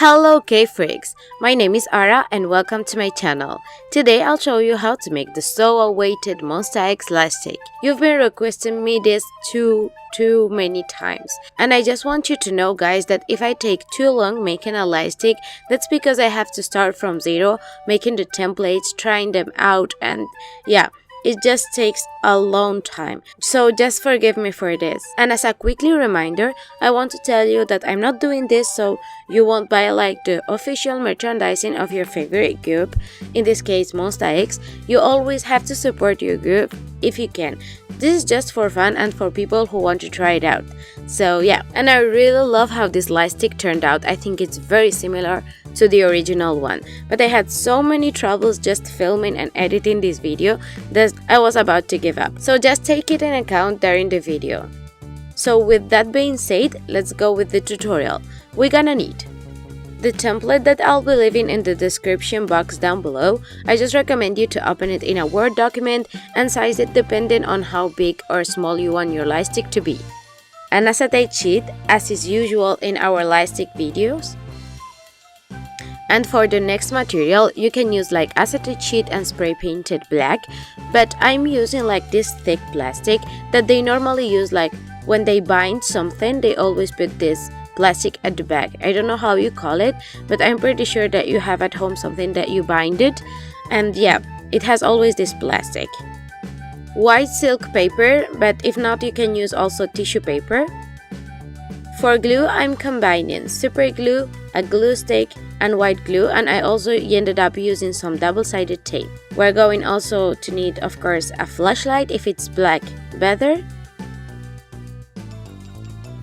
Hello K-freaks! My name is Ara and welcome to my channel. Today I'll show you how to make the so awaited MONSTA X Lightstick. You've been requesting me this too many times, and I just want you to know guys that if I take too long making a lightstick, that's because I have to start from zero, making the templates, trying them out, and yeah, it just takes a long time, so just forgive me for this. And as a quickly reminder, I want to tell you that I'm not doing this so you won't buy like the official merchandising of your favorite group, in this case MONSTA X. You always have to support your group if you can. This is just for fun and for people who want to try it out. So yeah, and I really love how this lightstick turned out. I think it's very similar to the original one, but I had so many troubles just filming and editing this video that I was about to give up, so just take it in account during the video. So with that being said, let's go with the tutorial. We're gonna need the template that I'll be leaving in the description box down below. I just recommend you to open it in a Word document and size it depending on how big or small you want your lightstick to be. An acetate sheet, as is usual in our lightstick videos. And for the next material, you can use like acetate sheet and spray painted black, but I'm using like this thick plastic that they normally use, like when they bind something, they always put this plastic at the back. I don't know how you call it, but I'm pretty sure that you have at home something that you bind it, and yeah, it has always this plastic. White silk paper, but if not, you can use also tissue paper. For glue, I'm combining super glue, a glue stick, and white glue, and I also ended up using some double-sided tape. We're going also to need, of course, a flashlight. If it's black, better.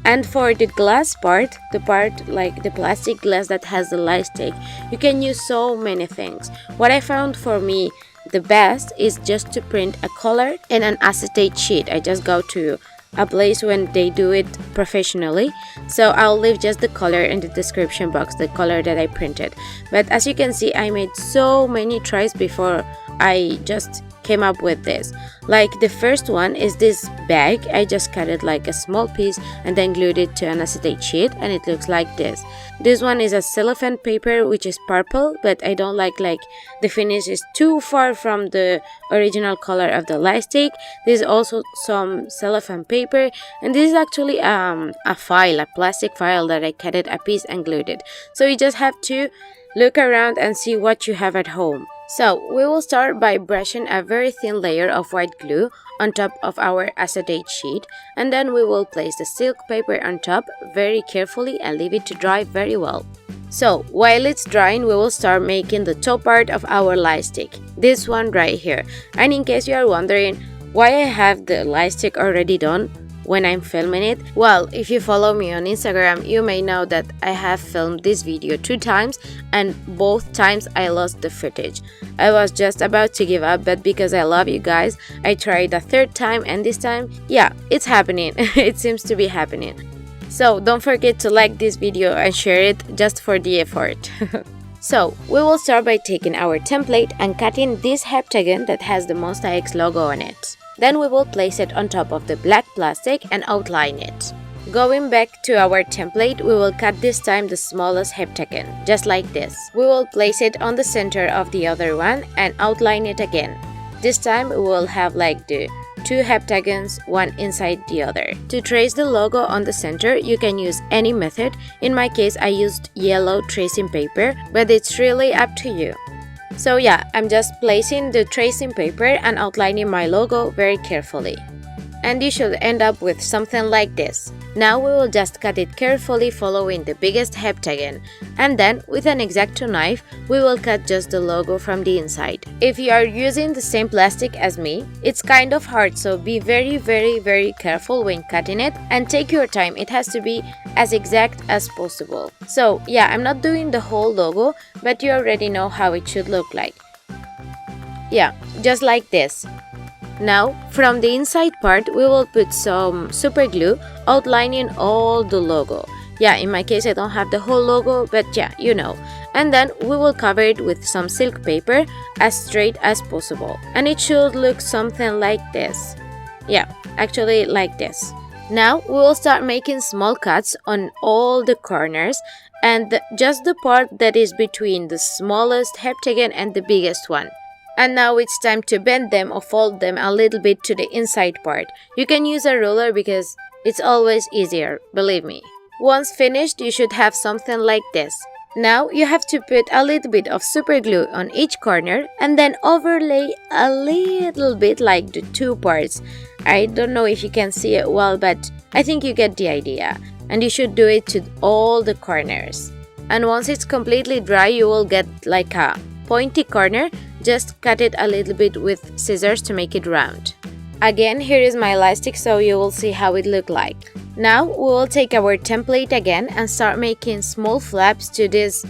And for the glass part, the part like the plastic glass that has the lightstick, you can use so many things. What I found for me the best is just to print a color in an acetate sheet. I just go to a place when they do it professionally, so I'll leave just the color in the description box, the color that I printed. But as you can see, I made so many tries before I just came up with this. Like the first one is this bag. I just cut it like a small piece and then glued it to an acetate sheet, and it looks like this. This one is a cellophane paper which is purple, but I don't like the finish is too far from the original color of the lightstick. This is also some cellophane paper, and this is actually a file, a plastic file that I cut it a piece and glued it. So you just have to look around and see what you have at home. So we will start by brushing a very thin layer of white glue on top of our acetate sheet, and then we will place the silk paper on top very carefully and leave it to dry very well. So while it's drying, we will start making the top part of our lightstick, this one right here. And in case you are wondering why I have the lightstick already done when I'm filming it, well, if you follow me on Instagram, you may know that I have filmed this video 2 times, and both times I lost the footage. I was just about to give up, but because I love you guys, I tried a 3rd time, and this time, yeah, it's happening. It seems to be happening. So don't forget to like this video and share it just for the effort. So we will start by taking our template and cutting this heptagon that has the MONSTA X logo on it. Then we will place it on top of the black plastic and outline it. Going back to our template, we will cut this time the smallest heptagon, just like this. We will place it on the center of the other one and outline it again. This time we will have like the 2 heptagons, one inside the other. To trace the logo on the center, you can use any method. In my case, I used yellow tracing paper, but it's really up to you. So yeah, I'm just placing the tracing paper and outlining my logo very carefully. And you should end up with something like this. Now we will just cut it carefully following the biggest heptagon, and then with an X-Acto knife we will cut just the logo from the inside. If you are using the same plastic as me, it's kind of hard, so be very careful when cutting it and take your time. It has to be as exact as possible. So yeah, I'm not doing the whole logo, but you already know how it should look like. Yeah, just like this. Now, from the inside part, we will put some super glue outlining all the logo. Yeah, in my case, I don't have the whole logo, but yeah, you know. And then we will cover it with some silk paper as straight as possible. And it should look something like this. Yeah, actually like this. Now we will start making small cuts on all the corners and just the part that is between the smallest heptagon and the biggest one. And now it's time to bend them or fold them a little bit to the inside part. You can use a ruler because it's always easier, believe me. Once finished, you should have something like this. Now you have to put a little bit of super glue on each corner and then overlay a little bit like the two parts. I don't know if you can see it well, but I think you get the idea. And you should do it to all the corners. And once it's completely dry, you will get like a pointy corner. Just cut it a little bit with scissors to make it round. Again, here is my elastic so you will see how it look like. Now we will take our template again and start making small flaps to this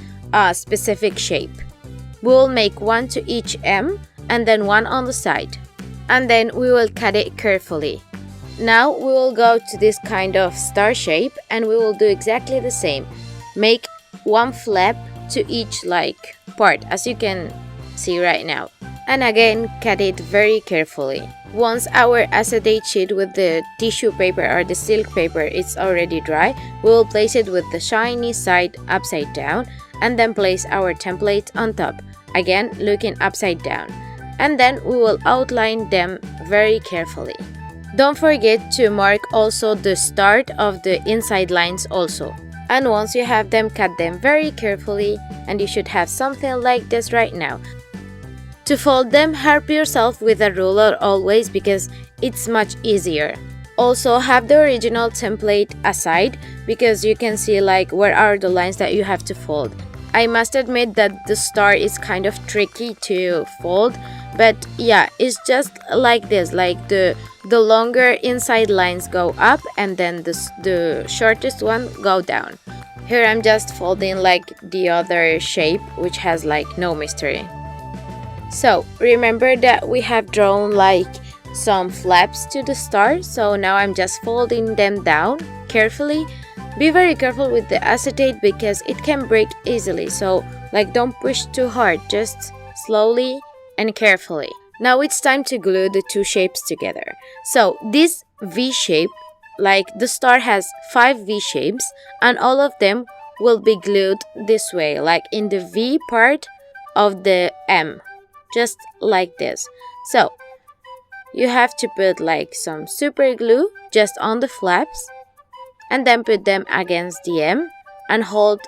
specific shape. We will make one to each M and then one on the side. And then we will cut it carefully. Now we will go to this kind of star shape and we will do exactly the same. Make one flap to each like part as you can see right now. And again, cut it very carefully. Once our acetate sheet with the tissue paper or the silk paper is already dry, we will place it with the shiny side upside down and then place our template on top, again looking upside down. And then we will outline them very carefully. Don't forget to mark also the start of the inside lines also. And once you have them, cut them very carefully and you should have something like this right now. To fold them, help yourself with a ruler always because it's much easier. Also, have the original template aside because you can see like where are the lines that you have to fold. I must admit that the star is kind of tricky to fold, but yeah, it's just like this, like the longer inside lines go up and then the shortest one go down. Here I'm just folding like the other shape, which has like no mystery. So remember that we have drawn like some flaps to the star, so now I'm just folding them down carefully. Be very careful with the acetate because it can break easily, so like don't push too hard, just slowly and carefully. Now it's time to glue the two shapes together. So this V shape, like the star has 5 V shapes and all of them will be glued this way, like in the V part of the M. Just like this. So you have to put like some super glue just on the flaps and then put them against the M and hold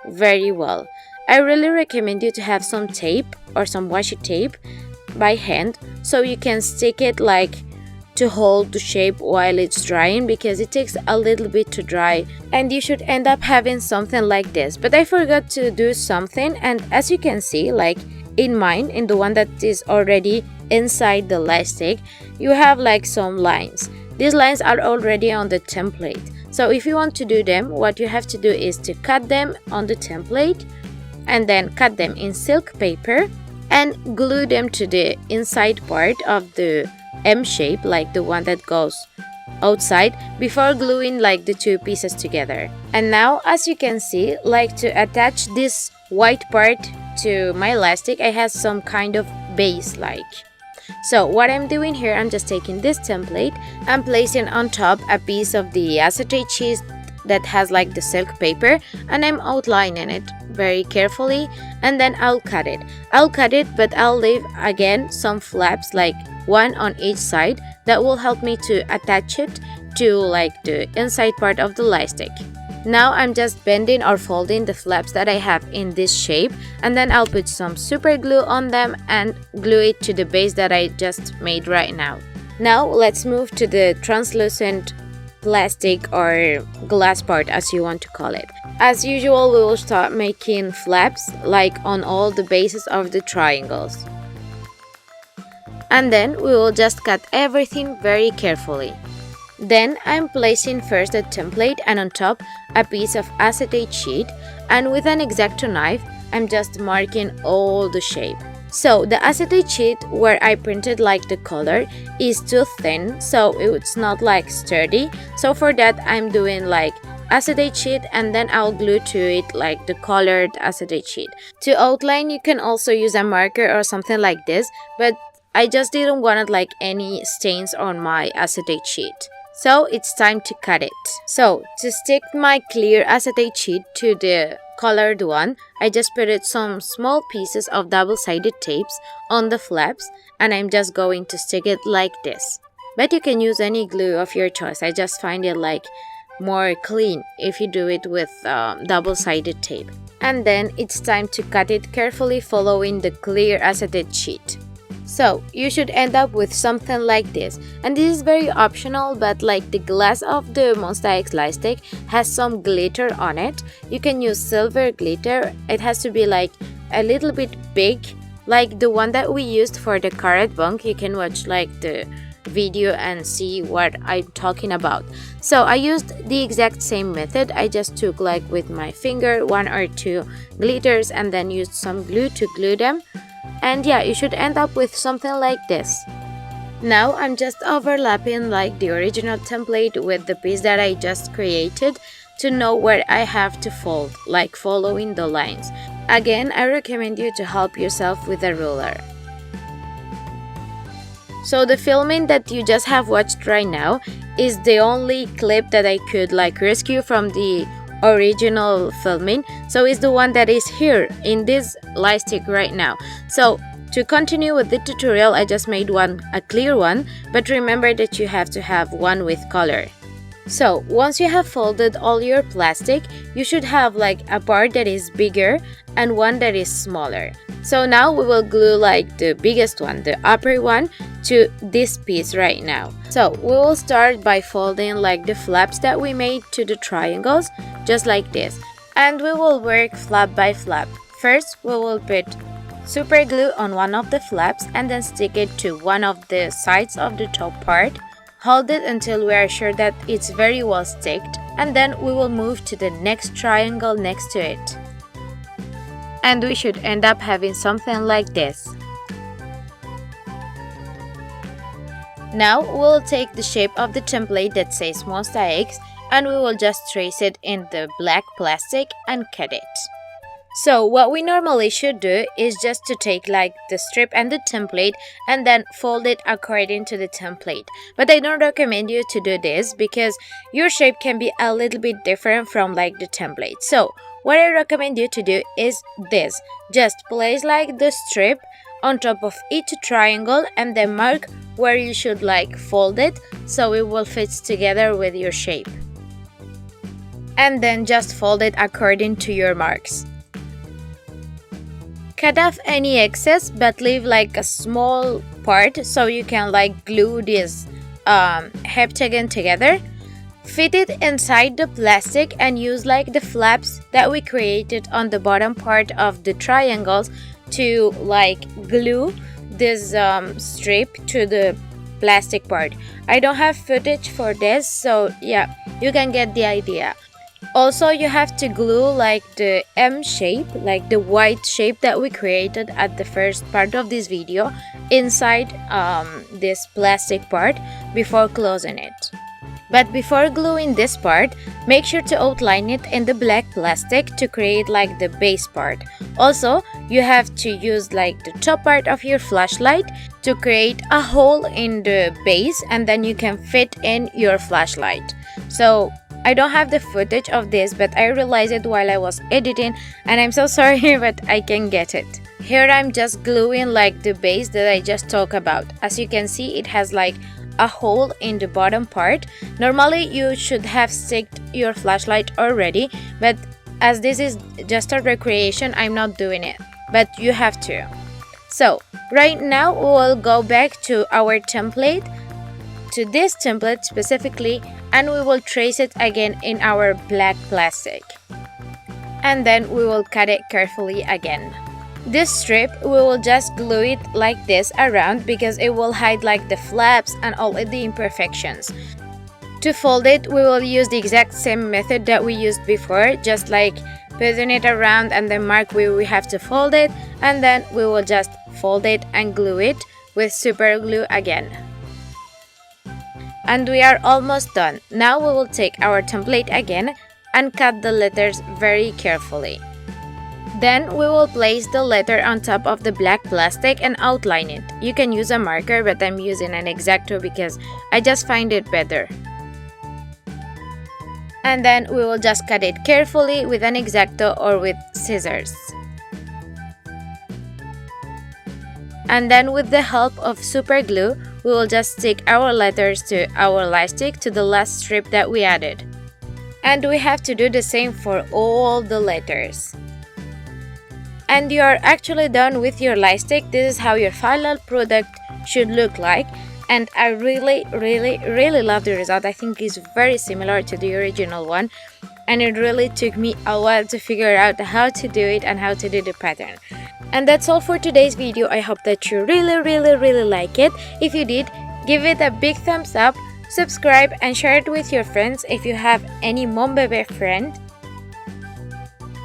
very well. I really recommend you to have some tape or some washi tape by hand so you can stick it like to hold the shape while it's drying because it takes a little bit to dry and you should end up having something like this. But I forgot to do something, and as you can see, like in mine, in the one that is already inside the elastic, you have like some lines. These lines are already on the template. So if you want to do them, what you have to do is to cut them on the template and then cut them in silk paper and glue them to the inside part of the M shape, like the one that goes outside, before gluing like the two pieces together. And now, as you can see, like to attach this white part to my elastic, I have some kind of base like. So what I'm doing here, I'm just taking this template and placing on top a piece of the acetate sheet that has like the silk paper, and I'm outlining it very carefully and then I'll cut it. But I'll leave again some flaps, like one on each side, that will help me to attach it to like the inside part of the elastic. Now I'm just bending or folding the flaps that I have in this shape, and then I'll put some super glue on them and glue it to the base that I just made right now. Now let's move to the translucent plastic or glass part, as you want to call it. As usual, we will start making flaps like on all the bases of the triangles. And then we will just cut everything very carefully. Then I'm placing first the template and on top a piece of acetate sheet, and with an X-Acto knife I'm just marking all the shape. So the acetate sheet where I printed like the color is too thin, so it's not like sturdy. So for that I'm doing like acetate sheet and then I'll glue to it like the colored acetate sheet. To outline you can also use a marker or something like this, but I just didn't want like any stains on my acetate sheet. So it's time to cut it. So to stick my clear acetate sheet to the colored one, I just put it some small pieces of double-sided tapes on the flaps, and I'm just going to stick it like this. But you can use any glue of your choice. I just find it like more clean if you do it with double-sided tape. And then it's time to cut it carefully following the clear acetate sheet. So you should end up with something like this, and this is very optional, but like the glass of the MONSTA X Lightstick has some glitter on it. You can use silver glitter. It has to be like a little bit big, like the one that we used for the carrot bunk. You can watch like the video and see what I'm talking about. So I used the exact same method. I just took like with my finger 1 or 2 glitters and then used some glue to glue them. And yeah, you should end up with something like this. Now I'm just overlapping like the original template with the piece that I just created to know where I have to fold, like following the lines. Again, I recommend you to help yourself with a ruler. So the filming that you just have watched right now is the only clip that I could like rescue from the original filming, so it's the one that is here in this light stick right now. So to continue with the tutorial, I just made a clear one, but remember that you have to have one with color. So once you have folded all your plastic, you should have like a part that is bigger and one that is smaller. So now we will glue like the biggest one, the upper one, to this piece right now. So we will start by folding like the flaps that we made to the triangles, just like this. And we will work flap by flap. First, we will put super glue on one of the flaps and then stick it to one of the sides of the top part. Hold it until we are sure that it's very well sticked, and then we will move to the next triangle next to it. And we should end up having something like this. Now we'll take the shape of the template that says MONSTA X and we will just trace it in the black plastic and cut it. So what we normally should do is just to take like the strip and the template and then fold it according to the template. But I don't recommend you to do this because your shape can be a little bit different from like the template. So what I recommend you to do is this. Just place like the strip on top of each triangle and then mark where you should like fold it so it will fit together with your shape. And then just fold it according to your marks. Cut off any excess but leave like a small part so you can like glue this heptagon together. Fit it inside the plastic and use like the flaps that we created on the bottom part of the triangles to like glue this strip to the plastic part. I don't have footage for this, so yeah, you can get the idea. Also, you have to glue like the M shape, like the white shape that we created at the first part of this video inside this plastic part before closing it. But before gluing this part, make sure to outline it in the black plastic to create like the base part. Also, you have to use like the top part of your flashlight to create a hole in the base and then you can fit in your flashlight. So I don't have the footage of this, but I realized it while I was editing and I'm so sorry, but I can get it. Here I'm just gluing like the base that I just talked about. As you can see, it has like a hole in the bottom part. Normally you should have sticked your flashlight already, but as this is just a recreation, I'm not doing it, but you have to. So right now we will go back to our template, to this template specifically, and we will trace it again in our black plastic. And then we will cut it carefully again. This strip, we will just glue it like this around because it will hide like the flaps and all of the imperfections. To fold it, we will use the exact same method that we used before, just like putting it around and then mark where we have to fold it, and then we will just fold it and glue it with super glue again. And we are almost done. Now we will take our template again and cut the letters very carefully. Then we will place the letter on top of the black plastic and outline it. You can use a marker, but I'm using an X-Acto because I just find it better. And then we will just cut it carefully with an X-Acto or with scissors. And then with the help of super glue, we will just stick our letters to our lightstick to the last strip that we added. And we have to do the same for all the letters. And you are actually done with your lightstick. This is how your final product should look like. And I really love the result. I think it's very similar to the original one. And it really took me a while to figure out how to do it and how to do the pattern. And that's all for today's video. I hope that you really like it. If you did, give it a big thumbs up, subscribe and share it with your friends if you have any MONBEBE friend.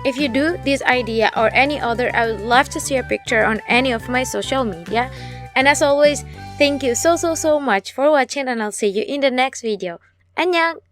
If you do this idea or any other, I would love to see a picture on any of my social media. And as always, thank you so much for watching and I'll see you in the next video. Annyeong!